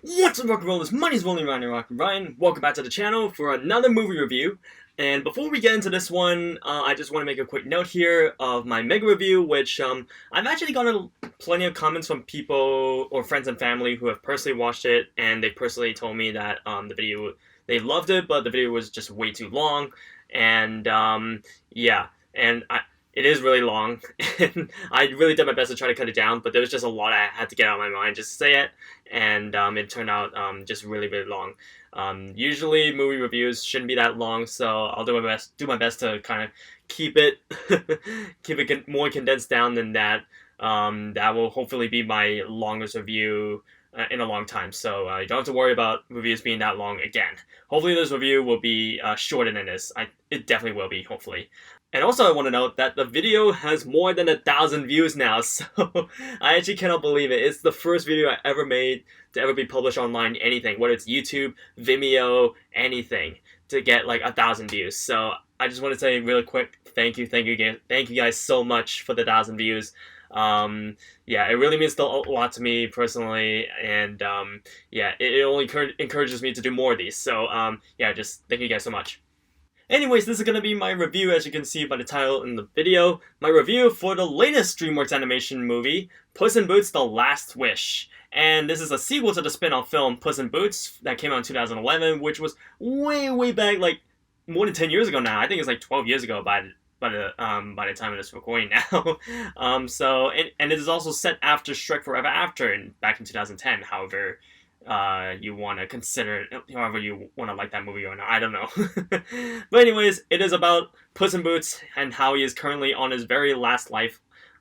What's up, rock and rollers? My name is Ryan. Welcome back to the channel for another movie review. And before we get into this one, I just want to make a quick note here of my mega review, which I've actually gotten plenty of comments from people or friends and family who have personally watched it, and they personally told me that the video, they loved it, but the video was just way too long. And yeah, and it is really long, and I really did my best to try to cut it down, but there was just a lot I had to get out of my mind just to say it, and it turned out just really, really long. Usually movie reviews shouldn't be that long, so I'll do my best to kind of keep it more condensed down than that. That will hopefully be my longest review in a long time, so you don't have to worry about reviews being that long again. Hopefully this review will be shorter than this. It definitely will be, hopefully. And also I want to note that the video has more than 1,000 views now, so I actually cannot believe it. It's the first video I ever made to ever be published online, anything, whether it's YouTube, Vimeo, anything, to get like 1,000 views. So I just want to say really quick, thank you guys so much for the 1,000 views. Yeah, it really means a lot to me personally, and yeah, it only encourages me to do more of these. So yeah, just thank you guys so much. Anyways, this is going to be my review, as you can see by the title in the video. My review for the latest Dreamworks animation movie, Puss in Boots: The Last Wish. And this is a sequel to the spin-off film Puss in Boots that came out in 2011, which was way back, like more than 10 years ago now. I think it's like 12 years ago by the time of this recording now. And it is also set after Shrek Forever After back in 2010. However, you want to consider it, however you want to like that movie or not, I don't know. But anyways, it is about Puss in Boots and how he is currently on his very last life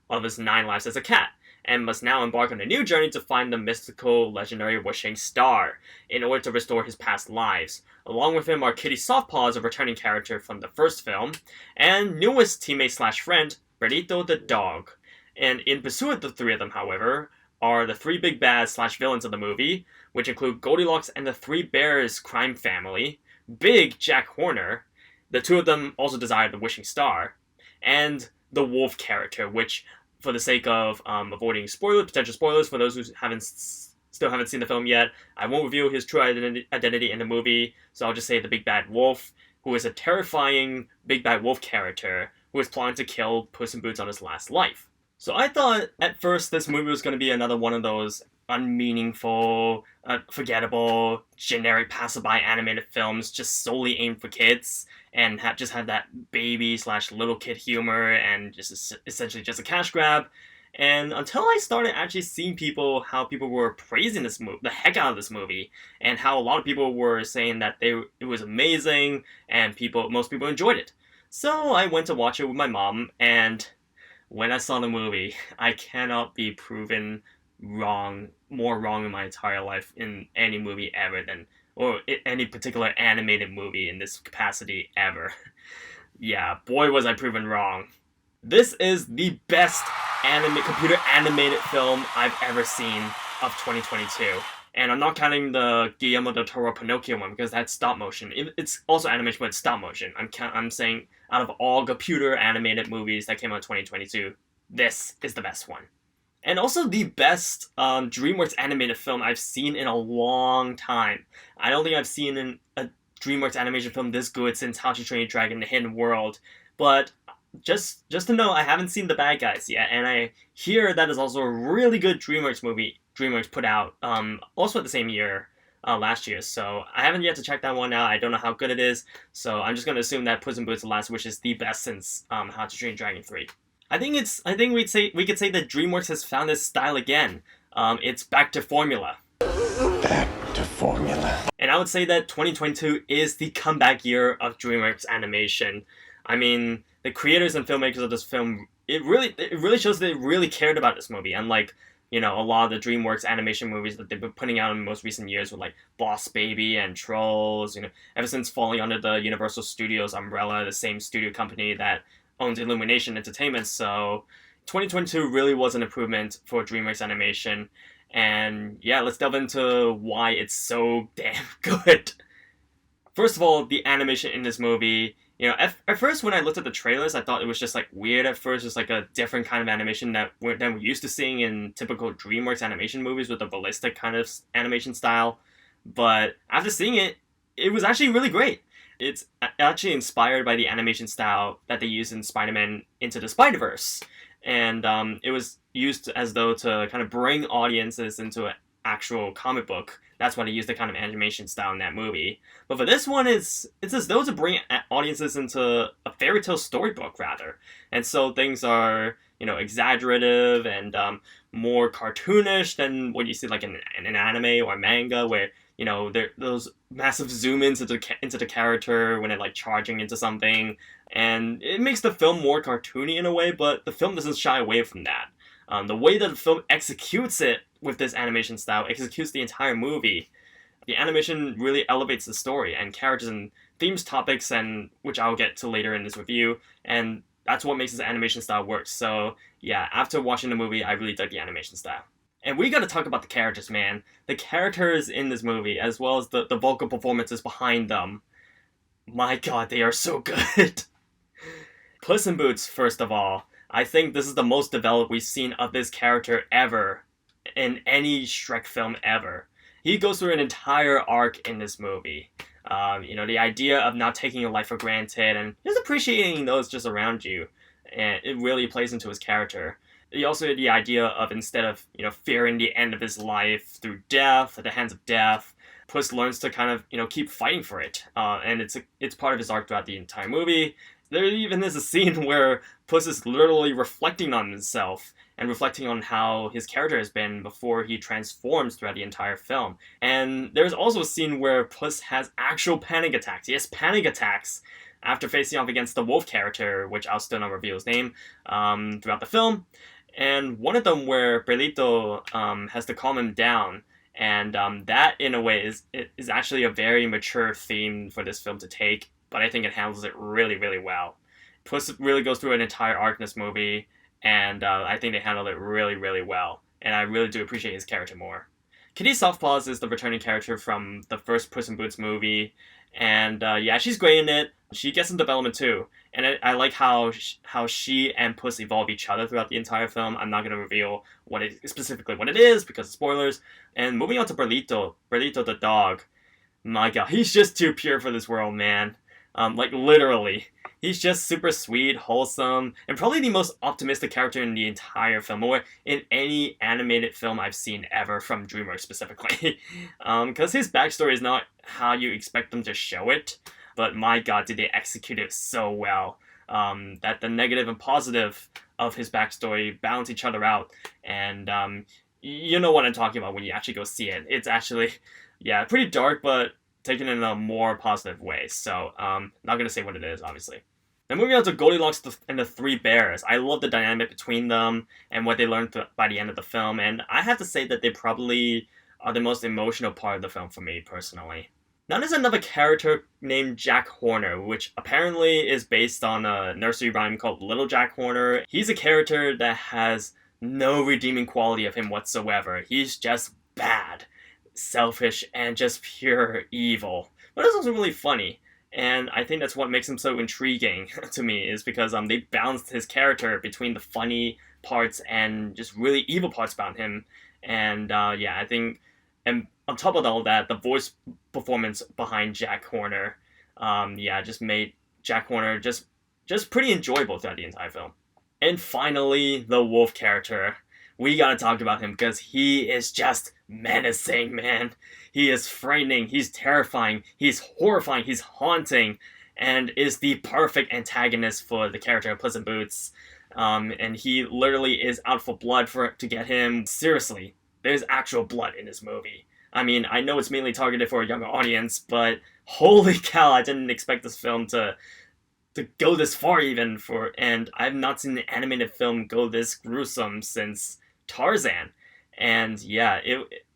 of his 9 lives as a cat, and must now embark on a new journey to find the mystical, legendary wishing star in order to restore his past lives. Along with him are Kitty Softpaws, a returning character from the first film, and newest teammate/friend, Benito the dog. And in pursuit of the three of them, however, are the 3 big bads/villains of the movie, which include Goldilocks and the 3 Bears crime family, Big Jack Horner, the 2 of them also desire the wishing star, and the wolf character, which, for the sake of avoiding potential spoilers for those who still haven't seen the film yet, I won't reveal his true identity in the movie, so I'll just say the big bad wolf, who is a terrifying big bad wolf character who is plotting to kill Puss in Boots on his last life. So I thought at first this movie was going to be another one of those unmeaningful, forgettable, generic passerby animated films just solely aimed for kids, and just have that baby/little kid humor, and just essentially just a cash grab. And until I started actually seeing how people were praising this movie, the heck out of this movie, and how a lot of people were saying that it was amazing, and most people enjoyed it. So I went to watch it with my mom, and when I saw the movie, I cannot be proven more wrong in my entire life in any movie ever or any particular animated movie in this capacity ever. Yeah, boy was I proven wrong. This is the best computer animated film I've ever seen of 2022. And I'm not counting the Guillermo del Toro Pinocchio one, because that's stop motion. It's also animation, but it's stop motion. I'm saying out of all computer animated movies that came out in 2022, this is the best one. And also the best DreamWorks animated film I've seen in a long time. I don't think I've seen a DreamWorks animation film this good since How to Train Your Dragon: The Hidden World. But just to know, I haven't seen The Bad Guys yet, and I hear that is also a really good DreamWorks movie DreamWorks put out also at the same year, last year. So I haven't yet to check that one out. I don't know how good it is, so I'm just going to assume that Puss in Boots: The Last Wish is the best since How to Train Your Dragon 3. I think we could say that DreamWorks has found its style again. It's back to formula. Back to formula. And I would say that 2022 is the comeback year of DreamWorks animation. I mean, the creators and filmmakers of this film, it really shows that they really cared about this movie, unlike, a lot of the DreamWorks animation movies that they've been putting out in the most recent years with like Boss Baby and Trolls, ever since falling under the Universal Studios umbrella, the same studio company that owns Illumination Entertainment. So 2022 really was an improvement for DreamWorks animation, and yeah, let's delve into why it's so damn good. First of all, the animation in this movie, At first when I looked at the trailers, I thought it was just like weird at first, just like a different kind of animation than we're used to seeing in typical DreamWorks animation movies with a ballistic kind of animation style. But after seeing it, it was actually really great. It's actually inspired by the animation style that they used in Spider-Man Into the Spider-Verse. And it was used as though to kind of bring audiences into an actual comic book. That's why they used the kind of animation style in that movie. But for this one, it's as though to bring audiences into a fairy tale storybook, rather. And so things are, exaggerative and more cartoonish than what you see like in an anime or a manga, where those massive zoom-ins into the character when they're like charging into something, and it makes the film more cartoony in a way, but the film doesn't shy away from that. The way that the film executes it with this animation style, executes the entire movie, the animation really elevates the story and characters and themes, topics, and which I'll get to later in this review, and that's what makes this animation style work. So yeah, after watching the movie, I really dug the animation style. And we gotta talk about the characters, man. The characters in this movie, as well as the vocal performances behind them. My god, they are so good. Puss in Boots, first of all. I think this is the most developed we've seen of this character ever in any Shrek film ever. He goes through an entire arc in this movie. The idea of not taking your life for granted and just appreciating those just around you. And it really plays into his character. He also had the idea of, instead of, fearing the end of his life through death, at the hands of death, Puss learns to kind of, keep fighting for it. And it's part of his arc throughout the entire movie. There even is a scene where Puss is literally reflecting on himself and reflecting on how his character has been before he transforms throughout the entire film. And there's also a scene where Puss has actual panic attacks. He has panic attacks after facing off against the wolf character, which I'll still not reveal his name, throughout the film. And one of them where Perlito has to calm him down. And that, in a way, is actually a very mature theme for this film to take, but I think it handles it really, really well. Puss really goes through an entire arc in this movie, and I think they handled it really, really well. And I really do appreciate his character more. Kitty Softpaws is the returning character from the first Puss in Boots movie, and she's great in it. She gets some development too, and I like how she and Puss evolve each other throughout the entire film. I'm not going to reveal specifically what it is because of spoilers. And moving on to Perlito the dog. My god, he's just too pure for this world, man. Literally. He's just super sweet, wholesome, and probably the most optimistic character in the entire film, or in any animated film I've seen ever from DreamWorks specifically. Because his backstory is not how you expect them to show it, but my god, did they execute it so well. That the negative and positive of his backstory balance each other out, and you know what I'm talking about when you actually go see it. It's actually, pretty dark, but taken in a more positive way. So, not gonna say what it is, obviously. Now moving on to Goldilocks and the Three Bears. I love the dynamic between them and what they learned by the end of the film, and I have to say that they probably are the most emotional part of the film for me, personally. Now there's another character named Jack Horner, which apparently is based on a nursery rhyme called Little Jack Horner. He's a character that has no redeeming quality of him whatsoever. He's just bad, selfish, and just pure evil. But it's also really funny. And I think that's what makes him so intriguing to me, is because they balanced his character between the funny parts and just really evil parts about him. And I think, and on top of all that, the voice performance behind Jack Horner, just made Jack Horner just pretty enjoyable throughout the entire film. And finally, the wolf character. We gotta talk about him because he is just menacing, man. He is frightening, he's terrifying, he's horrifying, he's haunting, and is the perfect antagonist for the character of Puss in Boots. And he literally is out for blood to get him. Seriously, there's actual blood in this movie. I mean, I know it's mainly targeted for a younger audience, but holy cow, I didn't expect this film to go this far even and I've not seen an animated film go this gruesome since Tarzan. And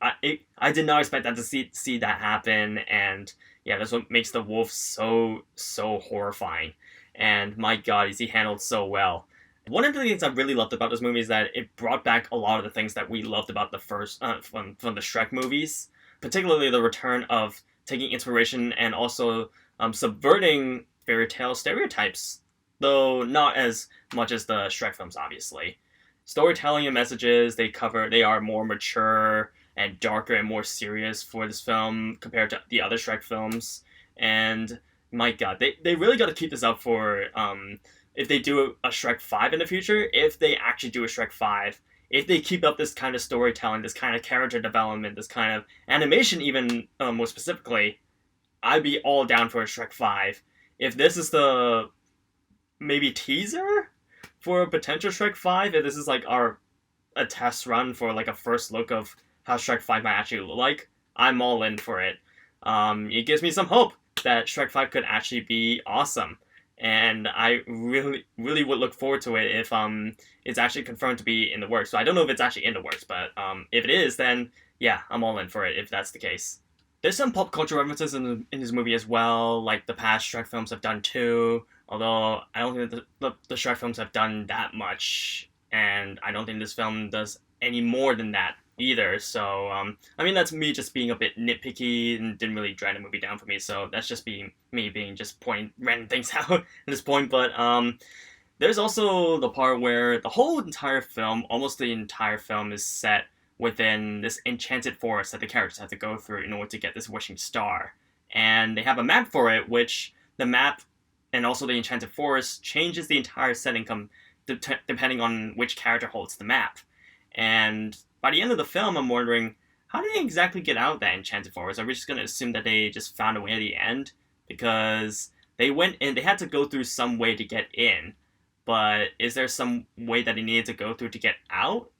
I did not expect that to see that happen, and that's what makes the wolf so horrifying. And my god, is he handled so well. One of the things I really loved about this movie is that it brought back a lot of the things that we loved about the first from the Shrek movies, particularly the return of taking inspiration and also subverting fairy tale stereotypes, though not as much as the Shrek films, obviously. Storytelling and messages they are more mature and darker and more serious for this film compared to the other Shrek films. And my god, they really got to keep this up for if they do a Shrek 5 in the future, if they actually do a Shrek 5, if they keep up this kind of storytelling, this kind of character development, this kind of animation even more specifically, I'd be all down for a Shrek 5. If this is the maybe teaser for a potential Shrek 5, if this is like a test run for like a first look of how Shrek 5 might actually look like, I'm all in for it. It gives me some hope that Shrek 5 could actually be awesome. And I really would look forward to it if it's actually confirmed to be in the works. So I don't know if it's actually in the works, but if it is, then yeah, I'm all in for it if that's the case. There's some pop culture references in this movie as well, like the past Shrek films have done too, although I don't think the Shrek films have done that much, and I don't think this film does any more than that either. So I mean, that's me just being a bit nitpicky and didn't really drag the movie down for me, so that's just me being just pointing random things out at this point. But there's also the part where the whole entire film, almost the entire film, is set within this enchanted forest that the characters have to go through in order to get this wishing star. And they have a map for it, which the map and also the enchanted forest changes the entire setting depending on which character holds the map. And by the end of the film, I'm wondering, how did they exactly get out of that enchanted forest? Are we just going to assume that they just found a way at the end? Because they went in, they had to go through some way to get in, but is there some way that they needed to go through to get out?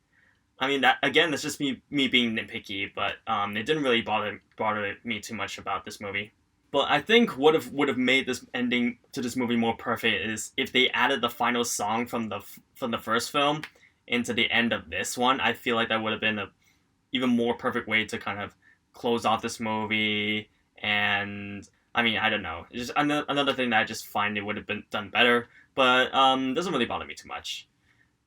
I mean, that again, that's just me being nitpicky, but it didn't really bother me too much about this movie. But I think what would have made this ending to this movie more perfect is if they added the final song from the first film into the end of this one. I feel like that would have been a even more perfect way to kind of close off this movie. And I mean, I don't know, it's just another thing that I just find it would have been done better. But doesn't really bother me too much.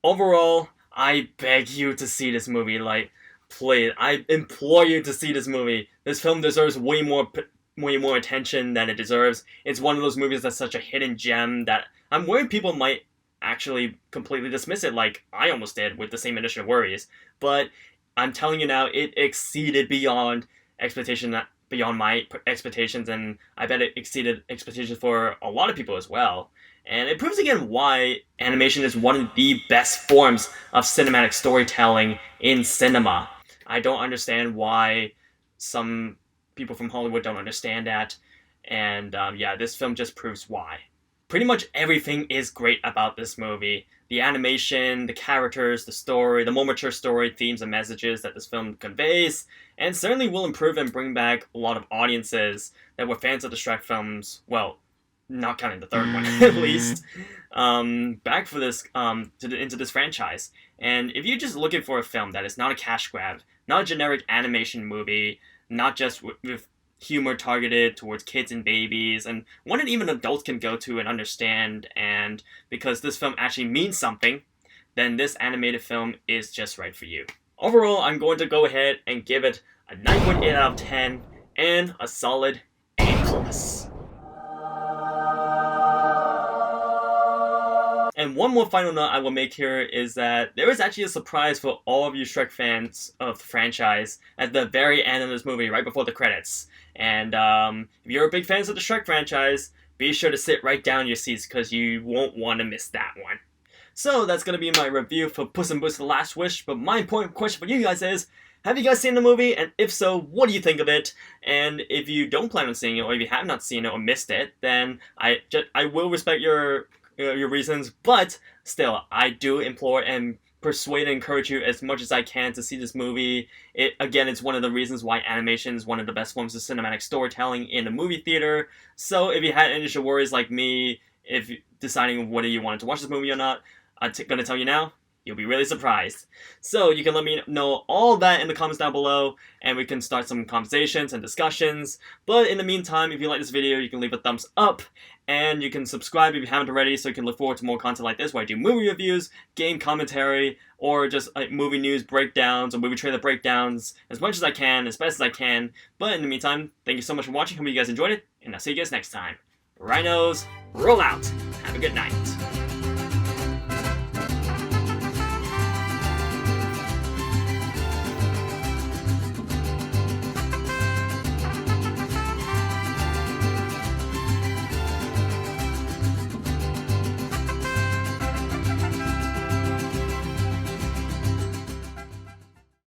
Overall, I beg you to see this movie. Like, please, I implore you to see this movie. This film deserves way more attention than it deserves. It's one of those movies that's such a hidden gem that I'm worried people might actually completely dismiss it, like I almost did with the same initial worries. But I'm telling you now, it exceeded beyond my expectations, and I bet it exceeded expectations for a lot of people as well. And it proves again why animation is one of the best forms of cinematic storytelling in cinema. I don't understand why some people from Hollywood don't understand that. And yeah, this film just proves why. Pretty much everything is great about this movie. The animation, the characters, the story, the more mature story, themes, and messages that this film conveys, and certainly will improve and bring back a lot of audiences that were fans of the Shrek films, well, not counting the third one, at least, back for this, into this franchise. And if you're just looking for a film that is not a cash grab, not a generic animation movie, not just with humor targeted towards kids and babies, and one that even adults can go to and understand, and because this film actually means something, then this animated film is just right for you. Overall, I'm going to go ahead and give it a 9.8 out of 10 and a solid A+. And one more final note I will make here is that there is actually a surprise for all of you Shrek fans of the franchise at the very end of this movie, right before the credits. And if you're a big fan of the Shrek franchise, be sure to sit right down in your seats because you won't want to miss that one. So that's going to be my review for Puss in Boots: The Last Wish, but my important question for you guys is, have you guys seen the movie? And if so, what do you think of it? And if you don't plan on seeing it, or if you have not seen it or missed it, then I will respect your reasons, but still, I do implore and persuade and encourage you as much as I can to see this movie. It's one of the reasons why animation is one of the best forms of cinematic storytelling in the movie theater. So if you had initial worries like me, if deciding whether you wanted to watch this movie or not, I'm gonna tell you now, you'll be really surprised. So you can let me know all that in the comments down below, and we can start some conversations and discussions. But in the meantime, if you like this video, you can leave a thumbs up, and you can subscribe if you haven't already, so you can look forward to more content like this, where I do movie reviews, game commentary, or just movie news breakdowns, or movie trailer breakdowns, as much as I can, as best as I can. But in the meantime, thank you so much for watching, hope you guys enjoyed it, and I'll see you guys next time. rhinos roll out. Have a good night.